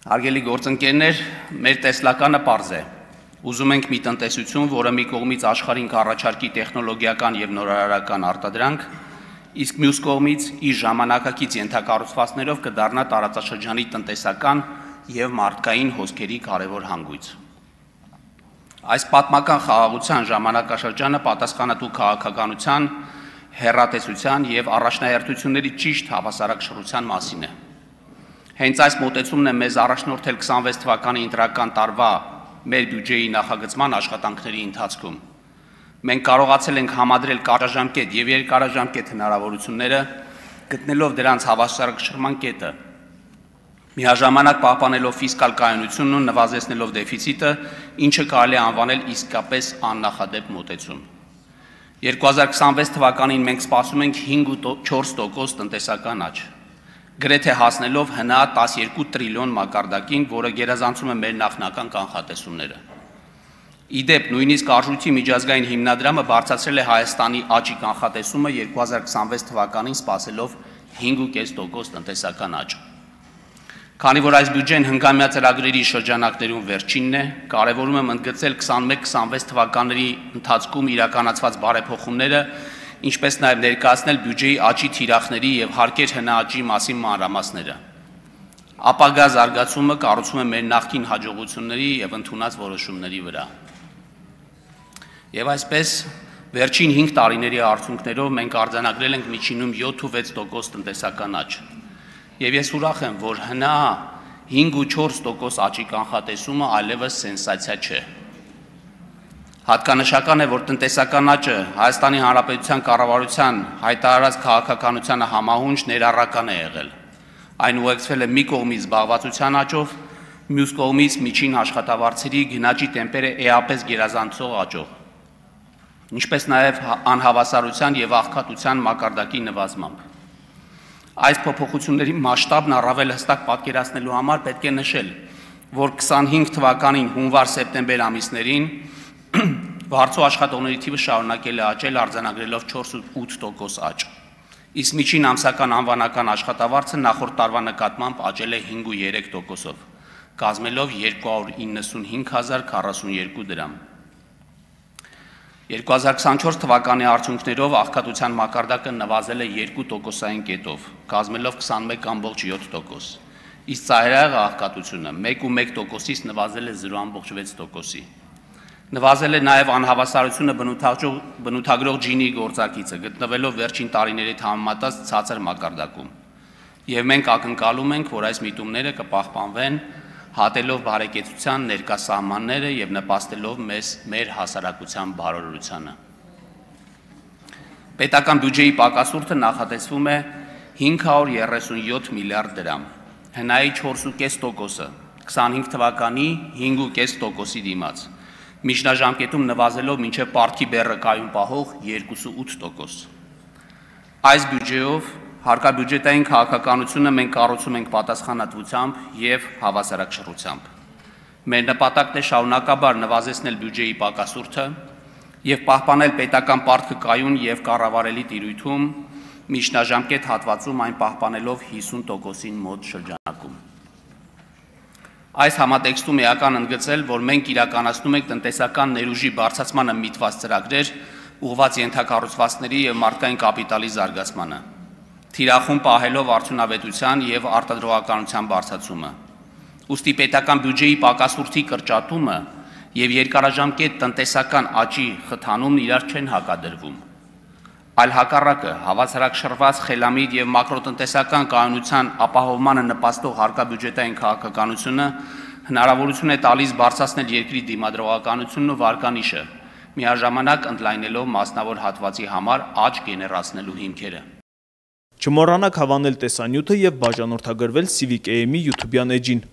Հարգելի գործընկերներ, մեր տեսլականը պարզ է։ Ուզում ենք մի տնտեսություն, որը մի կողմից աշխարհին կառաջարկի տեխնոլոգիական եւ նորարարական արտադրանք, իսկ մյուս կողմից իր ժամանակակից ենթակառուցվածքներով կդառնա տարածաշրջանի տնտեսական եւ մարդկային հոսքերի կարևոր հանգույց։ Այս պատմական խաղաղության ժամանակաշրջանը պատասխանատու քաղաքականության, հեռատեսության եւ առաջնահերթությունների ճիշտ հավասարակշռության մասին է։ Հենց այս մոտեցումն է մեզ առաջնորդել 26 թվականի ընտրական տարվա մեր բյուջեի նախագծման աշխատանքների ընթացքում։ Մենք կարողացել ենք համադրել կարճաժամկետ եւ երկարաժամկետ հնարավորությունները, գտնելով դրանց հավասարակշռման կետը, միաժամանակ պահպանելով ֆիսկալ կայունությունն ու նվազեցնելով դեֆիցիտը, ինչը կարելի է անվանել իսկապես աննախադեպ մոտեցում։ 2026 թվականին մենք սպասում ենք 5.4% տնտեսական աճ, գրեթե հասնելով հնա 12 տրիլիոն մակարդակին, որը գերազանցում է մեր նախնական կանխատեսումները։ Իդեպ, նույնիսկ Արժույթի միջազգային հիմնադրամը բարձրացրել է Հայաստանի աճի կանխատեսումը 2026 թվականին սպասելով 5.5% տնտեսական աճ։ Քանի որ այս բյուջեն հնգամյա ծրագրերի շրջանակներում վերջինն է, կարևորում եմ ընդգծել 21-26 թվականների ընթացքում իրականացված բարեփոխումները, ինչպես նաև ներկայացնել բյուջեի աճի թիրախների եւ հարկեր հնաաճի մասին մանրամասները։ Ապագա զարգացումը կառուցվում է մեր նախկին հաջողությունների եւ ընդունած որոշումների վրա։ Եվ այսպես, վերջին 5 տարիների արդյունքներով մենք արձանագրել ենք միջինում 7.6% տնտեսական աճ։ Եվ ես ուրախ եմ, որ հնա 5.4% աճի կանխատեսումը այլևս սենսացիա չէ։ Հատկանշական է, որ տնտեսական աճը Հայաստանի Հանրապետության կառավարության հայտարարած քաղաքականությանը համահունչ ներառական է եղել։ Այն ուղեկցվել է մի կողմից զբաղվածության աճով, մյուս կողմից միջին աշխատավարձերի գնաճի տեմպերը էապես գերազանցող աճով, ինչպես նաև անհավասարության եւ աղքատության մակարդակի նվազմամբ։ Այս փոփոխությունների մասշտաբն առավել հստակ պատկերացնելու համար պետք է նշել, որ 25 թվականին հունվար-սեպտեմբեր ամիսներին վարձու աշխատողների թիվը շարունակել է աճել, արձանագրելով 4.8% աճ, իսկ միջին ամսական անվանական աշխատավարձը նախորդ տարվա նկատմամբ աճել է 5.3%-ով, կազմելով 295.042 դրամ։ 2024 թվականի արդյունքներով աղքատության մակարդակը նվազել է 2%-ային կետով, կազմելով 21.7%, իսկ ծայրահեղ աղքատությունը 1.1%-ից նվազել է 0.6%-ի։ Նվազել է նաև անհավասարությունը բնութագրող ջինի գործակիցը, գտնվելով վերջին տարիների համեմատած ցածր մակարդակում։ Եվ մենք ակնկալում ենք, որ այս միտումները կպահպանվեն, հատելով բարեկեցության ներկա սահմանները եւ նպաստելով մեր հասարակության բարօրությանը։ Պետական բյուջեի պակասուրդը նախատեսվում է 537 միլիարդ դրամ, հնայի 4.5%-ը, 25 թվականի 5.5%-ի դիմաց, միջնաժամկետում նվազելով մինչև պարտքի բեռը կայուն պահող 2.8%։ Այս բյուջեով հարկաբյուջետային քաղաքականությունը մենք կառուցում ենք պատասխանատվությամբ եւ հավասարակշռությամբ։ Մեր նպատակն է շարունակաբար նվազեցնել բյուջեի պակասուրդը եւ պահպանել պետական պարտքը կայուն եւ կառավարելի տիրույթում, միջնաժամկետ հատվածում այն պահպանելով 50%-ին մոտ շրջանակում։ Այս համատեքստում էական ընդգծել, որ մենք իրականացնում ենք տնտեսական ներուժի բարձրացմանը միտված ծրագրեր, ուղղված ենթակառուցվածքների եւ մարդկային կապիտալի զարգացմանը, թիրախում պահելով արդյունավետության եւ արտադրողականության բարձրացումը։ Ուստի պետական բյուջեի պակասուրդի կրճատումը եւ երկարաժամկետ տնտեսական աճի խթանումն իրար չեն հակադրվում, այլ հակառակը հավասարակշռված խելամիտ եւ մակրոտնտեսական կայունության ապահովմանը նպաստող հարկաբյուջետային քաղաքականությունը հնարավորություն է տալիս բարձրացնել երկրի դիմադրողականությունն ու վարկանիշը, միաժամանակ ընդլայնելով մասնավոր հատվածի համար աճ գեներացնելու հիմքերը։ Չմոռանաք հավանել տեսանյութը եւ բաժանորդագրվել Civic AM-ի YouTube-յան էջին։